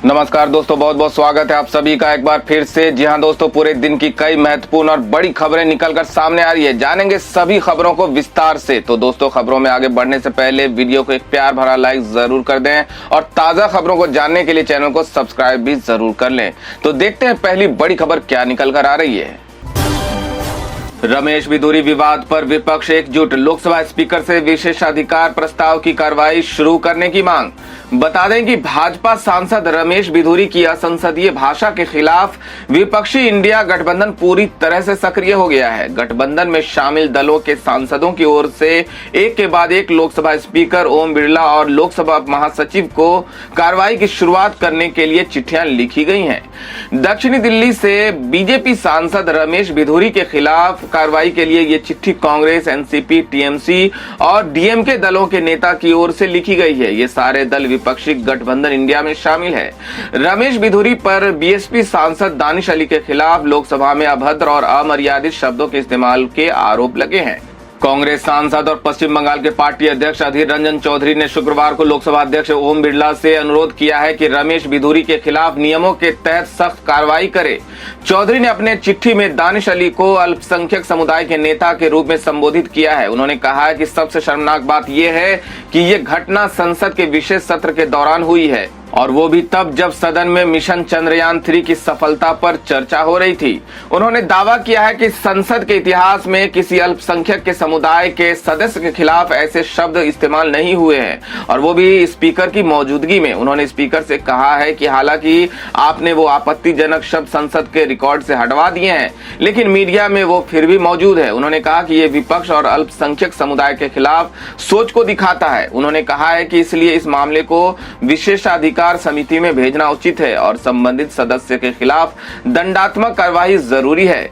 नमस्कार दोस्तों, बहुत बहुत स्वागत है आप सभी का एक बार फिर से। जी हां दोस्तों, पूरे दिन की कई महत्वपूर्ण और बड़ी खबरें निकलकर सामने आ रही है। जानेंगे सभी खबरों को विस्तार से। तो दोस्तों, खबरों में आगे बढ़ने से पहले वीडियो को एक प्यार भरा लाइक जरूर कर दें और ताजा खबरों को जानने के लिए चैनल को सब्सक्राइब भी जरूर कर लें। तो देखते हैं पहली बड़ी खबर क्या निकल कर आ रही है। रमेश बिधूरी विवाद पर विपक्ष एकजुट, लोकसभा स्पीकर से विशेषाधिकार प्रस्ताव की कार्रवाई शुरू करने की मांग। बता दें कि भाजपा सांसद रमेश बिधूरी की असंसदीय भाषा के खिलाफ विपक्षी इंडिया गठबंधन पूरी तरह से सक्रिय हो गया है। गठबंधन में शामिल दलों के सांसदों की ओर से एक के बाद एक लोकसभा स्पीकर ओम बिरला और लोकसभा महासचिव को कार्रवाई की शुरुआत करने के लिए चिट्ठियां लिखी गई हैं। दक्षिणी दिल्ली से बीजेपी सांसद रमेश बिधूरी के खिलाफ कार्रवाई के लिए ये चिट्ठी कांग्रेस, एनसीपी, टीएमसी और डीएमके दलों के नेता की ओर से लिखी गई है। ये सारे दल विपक्षी गठबंधन इंडिया में शामिल है। रमेश बिधूरी पर बीएसपी सांसद दानिश अली के खिलाफ लोकसभा में अभद्र और अमर्यादित शब्दों के इस्तेमाल के आरोप लगे हैं। कांग्रेस सांसद और पश्चिम बंगाल के पार्टी अध्यक्ष अधीर रंजन चौधरी ने शुक्रवार को लोकसभा अध्यक्ष ओम बिरला से अनुरोध किया है कि रमेश बिधूरी के खिलाफ नियमों के तहत सख्त कार्रवाई करे। चौधरी ने अपने चिट्ठी में दानिश अली को अल्पसंख्यक समुदाय के नेता के रूप में संबोधित किया है। उन्होंने कहा है कि सबसे शर्मनाक बात यह है कि ये घटना संसद के विशेष सत्र के दौरान हुई है, और वो भी तब जब सदन में मिशन चंद्रयान 3 की सफलता पर चर्चा हो रही थी। उन्होंने दावा किया है कि संसद के इतिहास में किसी अल्पसंख्यक के समुदाय के सदस्य के खिलाफ ऐसे शब्द इस्तेमाल नहीं हुए हैं, और वो भी स्पीकर की मौजूदगी में। उन्होंने स्पीकर से कहा है कि हालांकि आपने वो आपत्तिजनक शब्द संसद के रिकॉर्ड से हटवा दिए हैं, लेकिन मीडिया में वो फिर भी मौजूद है। उन्होंने कहा कि ये विपक्ष और अल्पसंख्यक समुदाय के खिलाफ सोच को दिखाता है। उन्होंने कहा है कि इसलिए इस मामले को विशेषाधिकार समिति में भेजना उचित है और संबंधित सदस्य के खिलाफ दंडात्मक कार्रवाई जरूरी है।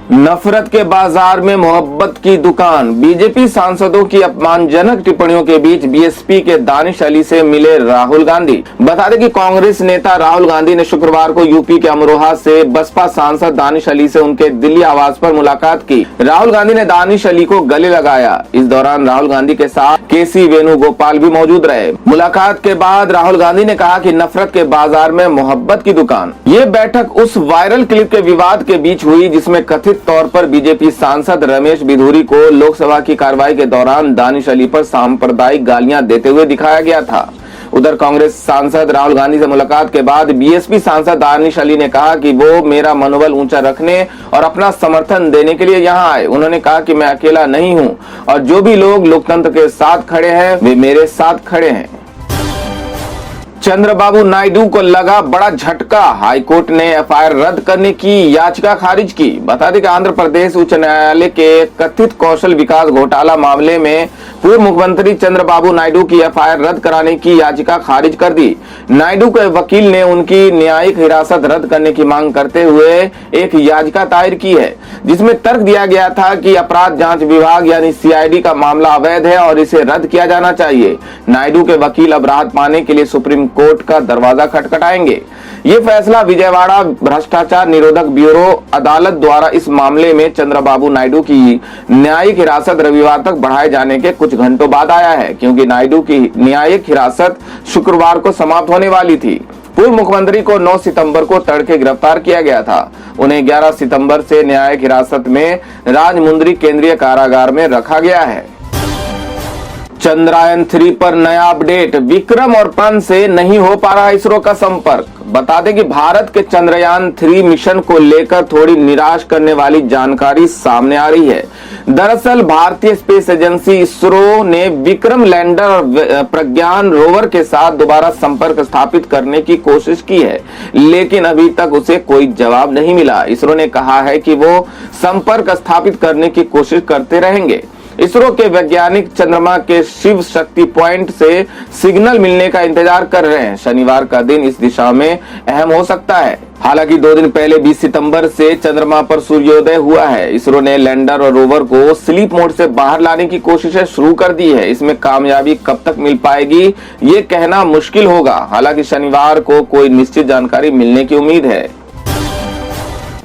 नफरत के बाजार में मोहब्बत की दुकान, बीजेपी सांसदों की अपमानजनक टिप्पणियों के बीच बीएसपी के दानिश अली से मिले राहुल गांधी। बता दें कि कांग्रेस नेता राहुल गांधी ने शुक्रवार को यूपी के अमरोहा से बसपा सांसद दानिश अली से उनके दिल्ली आवास पर मुलाकात की। राहुल गांधी ने दानिश अली को गले लगाया। इस दौरान राहुल गांधी के साथ केसी वेणुगोपाल भी मौजूद रहे। मुलाकात के बाद राहुल गांधी ने कहा कि नफरत के बाजार में मोहब्बत की दुकान। ये बैठक उस वायरल क्लिप के विवाद के बीच हुई जिसमें कथित तौर पर बीजेपी सांसद रमेश बिधूरी को लोकसभा की कार्रवाई के दौरान दानिश अली पर सांप्रदायिक गालियां देते हुए दिखाया गया था। उधर कांग्रेस सांसद राहुल गांधी से मुलाकात के बाद बीएसपी सांसद दानिश अली ने कहा कि वो मेरा मनोबल ऊंचा रखने और अपना समर्थन देने के लिए यहां आए। उन्होंने कहा कि मैं अकेला नहीं हूं और जो भी लोग लोकतंत्र के साथ खड़े हैं वे मेरे साथ खड़े हैं। चंद्रबाबू नायडू को लगा बड़ा झटका, हाईकोर्ट ने एफआईआर रद्द करने की याचिका खारिज की। बता दें कि आंध्र प्रदेश उच्च न्यायालय के कथित कौशल विकास घोटाला मामले में पूर्व मुख्यमंत्री चंद्रबाबू नायडू की एफआईआर रद्द कराने की याचिका खारिज कर दी। नायडू के वकील ने उनकी न्यायिक हिरासत रद्द करने की मांग करते हुए एक याचिका दायर की है, जिसमें तर्क दिया गया था कि अपराध जांच विभाग यानी सीआईडी का मामला अवैध है और इसे रद्द किया जाना चाहिए। नायडू के वकील अब राहत पाने के लिए सुप्रीम कोर्ट का दरवाजा खटखटाएंगे। ये फैसला विजयवाड़ा भ्रष्टाचार निरोधक ब्यूरो अदालत द्वारा इस मामले में चंद्रबाबू नायडू की न्यायिक हिरासत रविवार तक बढ़ाए जाने के कुछ घंटों बाद आया है, क्योंकि नायडू की न्यायिक हिरासत शुक्रवार को समाप्त होने वाली थी। पूर्व मुख्यमंत्री को 9 सितंबर को तड़के गिरफ्तार किया गया था। उन्हें 11 सितंबर से न्यायिक हिरासत में राजमुंद्री केंद्रीय कारागार में रखा गया है। चंद्रयान 3 पर नया अपडेट, विक्रम और पन से नहीं हो पा रहा इसरो का संपर्क। बता दें कि भारत के चंद्रयान 3 मिशन को लेकर थोड़ी निराश करने वाली जानकारी सामने आ रही है। दरअसल भारतीय स्पेस एजेंसी इसरो ने विक्रम लैंडर और प्रज्ञान रोवर के साथ दोबारा संपर्क स्थापित करने की कोशिश की है, लेकिन अभी तक उसे कोई जवाब नहीं मिला। इसरो ने कहा है कि वो संपर्क स्थापित करने की कोशिश करते रहेंगे। इसरो के वैज्ञानिक चंद्रमा के शिव शक्ति पॉइंट से सिग्नल मिलने का इंतजार कर रहे हैं। शनिवार का दिन इस दिशा में अहम हो सकता है। हालांकि 2 दिन पहले 20 सितंबर से चंद्रमा पर सूर्योदय हुआ है। इसरो ने लैंडर और रोवर को स्लीप मोड से बाहर लाने की कोशिशें शुरू कर दी है। इसमें कामयाबी कब तक मिल पाएगी ये कहना मुश्किल होगा। हालांकि शनिवार को कोई निश्चित जानकारी मिलने की उम्मीद है।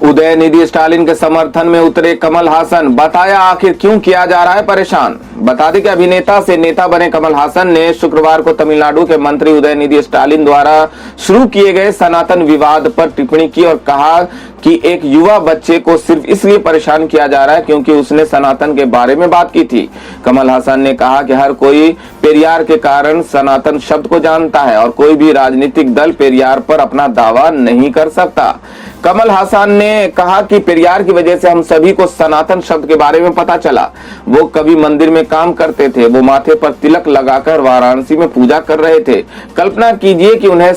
उदयनिधि स्टालिन के समर्थन में उतरे कमल हासन, बताया आखिर क्यों किया जा रहा है परेशान। बता दें कि अभिनेता से नेता बने कमल हासन ने शुक्रवार को तमिलनाडु के मंत्री उदयनिधि स्टालिन द्वारा शुरू किए गए सनातन विवाद पर टिप्पणी की और कहा कि एक युवा बच्चे को सिर्फ इसलिए परेशान किया जा रहा है क्योंकि उसने सनातन के बारे में बात की थी। कमल हासन ने कहा कि हर कोई पेरियार के कारण सनातन शब्द को जानता है और कोई भी राजनीतिक दल पेरियार पर अपना दावा नहीं कर सकता। कमल हासन ने कहा कि पेरियार की वजह से हम सभी को सनातन शब्द के बारे में पता चला। वो कभी मंदिर में काम करते थे, वो माथे पर तिलक लगाकर वाराणसी में पूजा कर रहे थे। कल्पना कीजिए कि उन्हें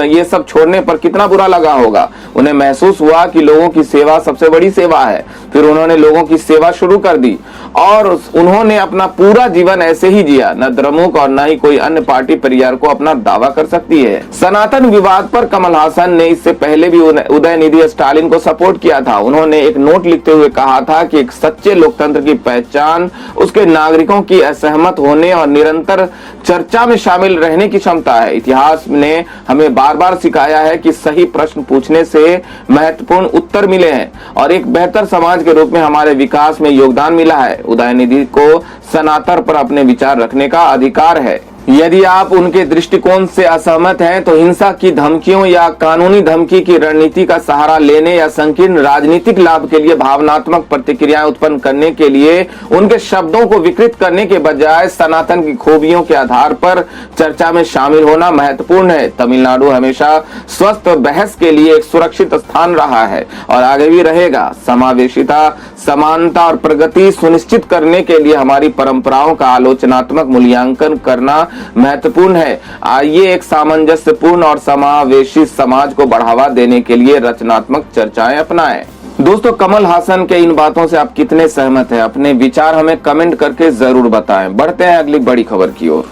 ये सब छोड़ने पर कितना बुरा लगा होगा। उन्हें महसूस हुआ कि लोगों की सेवा सबसे बड़ी सेवा है। फिर उन्होंने लोगों की सेवा शुरू कर दी और उन्होंने अपना पूरा जीवन ऐसे ही जिया। न द्रमुक और न ही कोई अन्य पार्टी पेरियार को अपना दावा कर सकती है। सनातन विवाद पर कमल हासन ने इससे पहले भी उदयनिधि स्टालिन को सपोर्ट किया था। उन्होंने एक नोट लिखते हुए कहा था कि एक सच्चे लोकतंत्र की पहचान उसके नागरिकों की असहमत होने और निरंतर चर्चा में शामिल रहने की क्षमता है। इतिहास ने हमें बार बार सिखाया है कि सही प्रश्न पूछने से महत्वपूर्ण उत्तर मिले हैं और एक बेहतर समाज के रूप में हमारे विकास में योगदान मिला है। उदयनिधि को सनातन पर अपने विचार रखने का अधिकार है। यदि आप उनके दृष्टिकोण से असहमत हैं तो हिंसा की धमकियों या कानूनी धमकी की रणनीति का सहारा लेने या संकीर्ण राजनीतिक लाभ के लिए भावनात्मक प्रतिक्रियाएं उत्पन्न करने के लिए उनके शब्दों को विकृत करने के बजाय सनातन की खूबियों के आधार पर चर्चा में शामिल होना महत्वपूर्ण है। तमिलनाडु हमेशा स्वस्थ बहस के लिए एक सुरक्षित स्थान रहा है और आगे भी रहेगा। समावेशिता, समानता और प्रगति सुनिश्चित करने के लिए हमारी परंपराओं का आलोचनात्मक मूल्यांकन करना महत्वपूर्ण है। आइए एक सामंजस्यपूर्ण और समावेशी समाज को बढ़ावा देने के लिए रचनात्मक चर्चाएं अपनाएं। दोस्तों, कमल हासन के इन बातों से आप कितने सहमत हैं? अपने विचार हमें कमेंट करके जरूर बताएं। बढ़ते हैं अगली बड़ी खबर की ओर।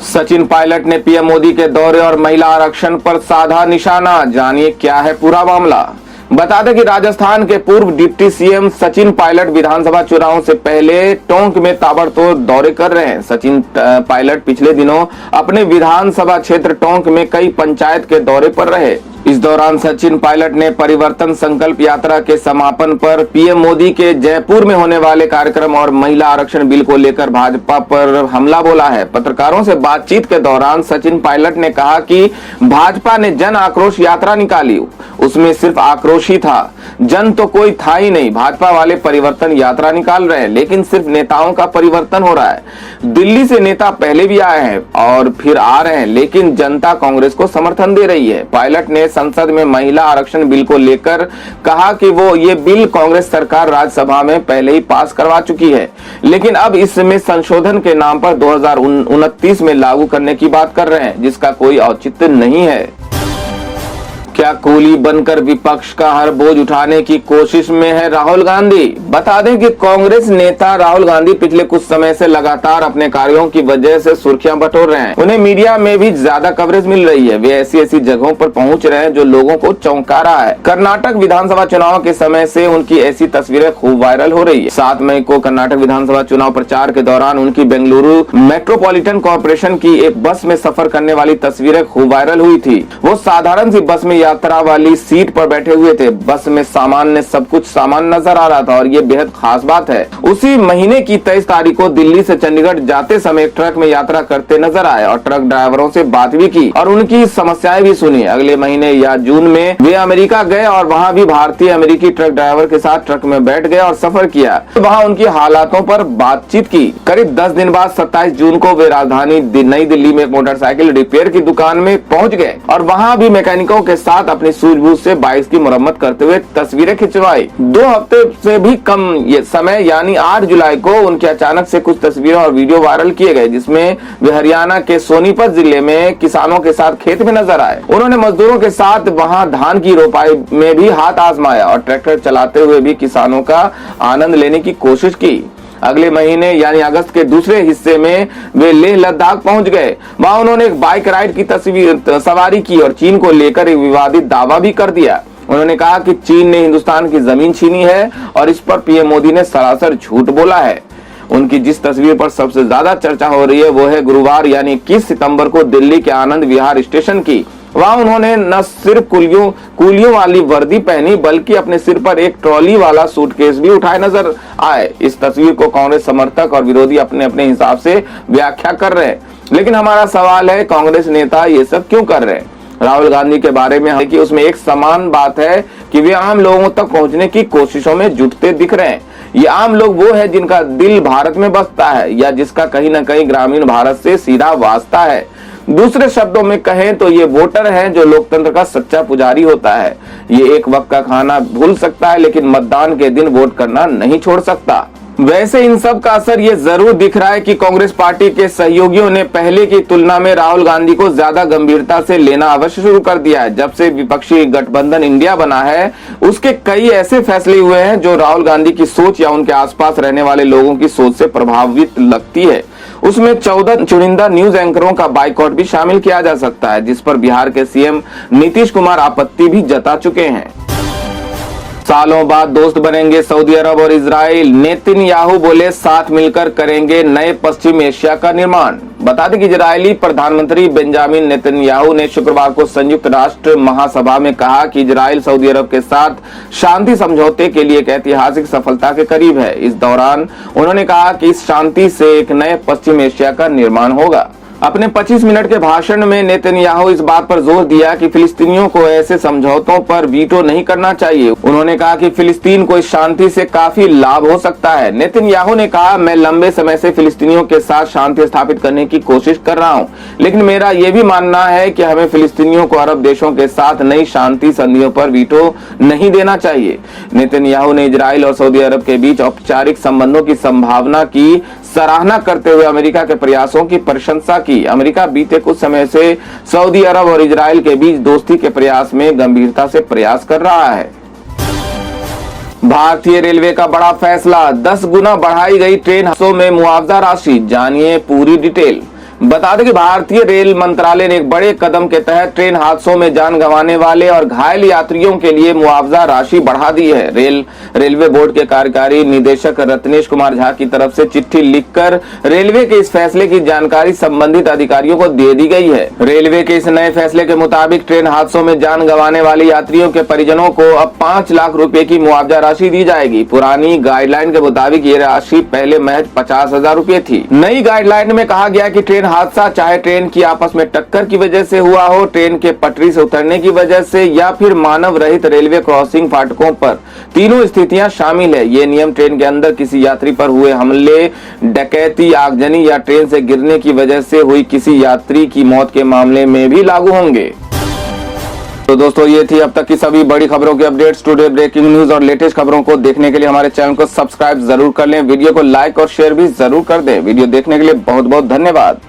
सचिन पायलट ने पीएम मोदी के दौरे और महिला आरक्षण पर साधा निशाना। जानिए क्या है पूरा मामला। बता दें कि राजस्थान के पूर्व डिप्टी सीएम सचिन पायलट विधानसभा चुनाव से पहले टोंक में ताबड़तोड़ दौरे कर रहे हैं। सचिन पायलट पिछले दिनों अपने विधानसभा क्षेत्र टोंक में कई पंचायत के दौरे पर रहे। इस दौरान सचिन पायलट ने परिवर्तन संकल्प यात्रा के समापन पर पीएम मोदी के जयपुर में होने वाले कार्यक्रम और महिला आरक्षण बिल को लेकर भाजपा पर हमला बोला है। पत्रकारों से बातचीत के दौरान सचिन पायलट ने कहा कि भाजपा ने जन आक्रोश यात्रा निकाली, उसमें सिर्फ आक्रोश ही था, जन तो कोई था ही नहीं। भाजपा वाले परिवर्तन यात्रा निकाल रहे हैं लेकिन सिर्फ नेताओं का परिवर्तन हो रहा है। दिल्ली से नेता पहले भी आए हैं और फिर आ रहे हैं लेकिन जनता कांग्रेस को समर्थन दे रही है। पायलट ने संसद में महिला आरक्षण बिल को लेकर कहा कि वो ये बिल कांग्रेस सरकार राज्यसभा में पहले ही पास करवा चुकी है लेकिन अब इसमें संशोधन के नाम पर 2029 में लागू करने की बात कर रहे हैं जिसका कोई औचित्य नहीं है। क्या कूली बनकर विपक्ष का हर बोझ उठाने की कोशिश में है राहुल गांधी? बता दें कि कांग्रेस नेता राहुल गांधी पिछले कुछ समय से लगातार अपने कार्यों की वजह से सुर्खियां बटोर रहे हैं। उन्हें मीडिया में भी ज्यादा कवरेज मिल रही है। वे ऐसी जगहों पर पहुंच रहे हैं जो लोगों को चौंका रहा है। कर्नाटक विधानसभा चुनाव के समय से उनकी ऐसी तस्वीरें खूब वायरल हो रही है। 7 मई को कर्नाटक विधानसभा चुनाव प्रचार के दौरान उनकी बेंगलुरु मेट्रोपॉलिटन कॉर्पोरेशन की एक बस में सफर करने वाली तस्वीरें खूब वायरल हुई थी। वो साधारण सी बस में यात्रा वाली सीट पर बैठे हुए थे। बस में सामान्य सब कुछ सामान नजर आ रहा था और ये बेहद खास बात है। उसी महीने की 23 तारीख को दिल्ली से चंडीगढ़ जाते समय एक ट्रक में यात्रा करते नजर आए और ट्रक ड्राइवरों से बात भी की और उनकी समस्याएं भी सुनी। अगले महीने या जून में वे अमेरिका गए और वहां भी भारतीय अमेरिकी ट्रक ड्राइवर के साथ ट्रक में बैठ गए और सफर किया। वहां उनकी हालातों पर बातचीत की। करीब 10 दिन बाद 27 जून को वे राजधानी नई दिल्ली में एक मोटरसाइकिल रिपेयर की दुकान में पहुंच गए और वहां भी मैकेनिकों के साथ अपनी सूझबूझ से बाइक की मरम्मत करते हुए तस्वीरें खिंचवाई। 2 हफ्ते से भी कम ये समय यानी 8 जुलाई को उनके अचानक से कुछ तस्वीरें और वीडियो वायरल किए गए जिसमें वे हरियाणा के सोनीपत जिले में किसानों के साथ खेत में नजर आए। उन्होंने मजदूरों के साथ वहां धान की रोपाई में भी हाथ आजमाया और ट्रैक्टर चलाते हुए भी किसानों का आनंद लेने की कोशिश की। अगले महीने यानी अगस्त के दूसरे हिस्से में वे लेह लद्दाख पहुंच गए। वहां उन्होंने एक बाइक राइड की सवारी की और चीन को लेकर एक विवादित दावा भी कर दिया। उन्होंने कहा कि चीन ने हिंदुस्तान की जमीन छीनी है और इस पर पीएम मोदी ने सरासर झूठ बोला है। उनकी जिस तस्वीर पर सबसे ज्यादा चर्चा हो रही है वो है गुरुवार यानी 21 सितंबर को दिल्ली के आनंद विहार स्टेशन की। वहां उन्होंने न सिर्फ कुलियों वाली वर्दी पहनी बल्कि अपने सिर पर एक ट्रॉली वाला सूटकेस भी उठाए नजर आए। इस तस्वीर को कांग्रेस समर्थक और विरोधी अपने अपने हिसाब से व्याख्या कर रहे हैं, लेकिन हमारा सवाल है कांग्रेस नेता ये सब क्यों कर रहे हैं। राहुल गांधी के बारे में कि उसमें एक समान बात है कि वे आम लोगों तक पहुंचने की कोशिशों में जुटते दिख रहे हैं। ये आम लोग वो है जिनका दिल भारत में बसता है या जिसका कहीं ना कहीं ग्रामीण भारत से सीधा वास्ता है। दूसरे शब्दों में कहें तो ये वोटर हैं जो लोकतंत्र का सच्चा पुजारी होता है। ये एक वक्त का खाना भूल सकता है लेकिन मतदान के दिन वोट करना नहीं छोड़ सकता। वैसे इन सब का असर ये जरूर दिख रहा है कि कांग्रेस पार्टी के सहयोगियों ने पहले की तुलना में राहुल गांधी को ज्यादा गंभीरता से लेना अवश्य शुरू कर दिया है। जब से विपक्षी गठबंधन इंडिया बना है उसके कई ऐसे फैसले हुए हैं जो राहुल गांधी की सोच या उनके आसपास रहने वाले लोगों की सोच से प्रभावित लगती है। उसमें 14 चुनिंदा न्यूज एंकरों का बाइकआउट भी शामिल किया जा सकता है, जिस पर बिहार के सीएम नीतीश कुमार आपत्ति भी जता चुके हैं। सालों बाद दोस्त बनेंगे सऊदी अरब और इजराइल, नेतन्याहू बोले साथ मिलकर करेंगे नए पश्चिम एशिया का निर्माण। बता दें कि इजरायली प्रधानमंत्री बेंजामिन नेतन्याहू ने शुक्रवार को संयुक्त राष्ट्र महासभा में कहा कि इजराइल सऊदी अरब के साथ शांति समझौते के लिए एक ऐतिहासिक सफलता के करीब है। इस दौरान उन्होंने कहा कि इस शांति से एक नए पश्चिम एशिया का निर्माण होगा। अपने 25 मिनट के भाषण में नेतन्याहू इस बात पर जोर दिया कि फिलिस्तीनियों को ऐसे समझौतों पर वीटो नहीं करना चाहिए। उन्होंने कहा कि फिलिस्तीन को इस शांति से काफी लाभ हो सकता है। नेतन्याहू ने कहा, मैं लंबे समय से फिलिस्तीनियों के साथ शांति स्थापित करने की कोशिश कर रहा हूं, लेकिन मेरा यह भी मानना है कि हमें फिलिस्तीनियों को अरब देशों के साथ नई शांति संधियों पर वीटो नहीं देना चाहिए। नेतन्याहू ने इजराइल और सऊदी अरब के बीच औपचारिक संबंधों की संभावना की सराहना करते हुए अमेरिका के प्रयासों की प्रशंसा की। अमेरिका बीते कुछ समय से सऊदी अरब और इजराइल के बीच दोस्ती के प्रयास में गंभीरता से प्रयास कर रहा है। भारतीय रेलवे का बड़ा फैसला, 10 गुना बढ़ाई गई ट्रेन हादसों में मुआवजा राशि। जानिए पूरी डिटेल। बता दें कि भारतीय रेल मंत्रालय ने एक बड़े कदम के तहत ट्रेन हादसों में जान गंवाने वाले और घायल यात्रियों के लिए मुआवजा राशि बढ़ा दी है। रेलवे बोर्ड के कार्यकारी निदेशक रत्नेश कुमार झा की तरफ से चिट्ठी लिखकर रेलवे के इस फैसले की जानकारी संबंधित अधिकारियों को दे दी गई है। रेलवे के इस नए फैसले के मुताबिक ट्रेन हादसों में जान गंवाने वाले यात्रियों के परिजनों को अब 5 लाख रुपए की मुआवजा राशि दी जाएगी। पुरानी गाइडलाइन के मुताबिक ये राशि पहले महज 50,000 रुपए थी। नई गाइडलाइन में कहा गया कि ट्रेन हादसा चाहे ट्रेन की आपस में टक्कर की वजह से हुआ हो, ट्रेन के पटरी से उतरने की वजह से या फिर मानव रहित रेलवे क्रॉसिंग फाटकों पर, तीनों स्थितियां शामिल है। ये नियम ट्रेन के अंदर किसी यात्री पर हुए हमले, डकैती, आगजनी या ट्रेन से गिरने की वजह से हुई किसी यात्री की मौत के मामले में भी लागू होंगे। तो दोस्तों ये थी अब तक की सभी बड़ी खबरों की अपडेट्स। टुडे ब्रेकिंग न्यूज और लेटेस्ट खबरों को देखने के लिए हमारे चैनल को सब्सक्राइब जरूर कर लें। वीडियो को लाइक और शेयर भी जरूर कर दें। वीडियो देखने के लिए बहुत बहुत धन्यवाद।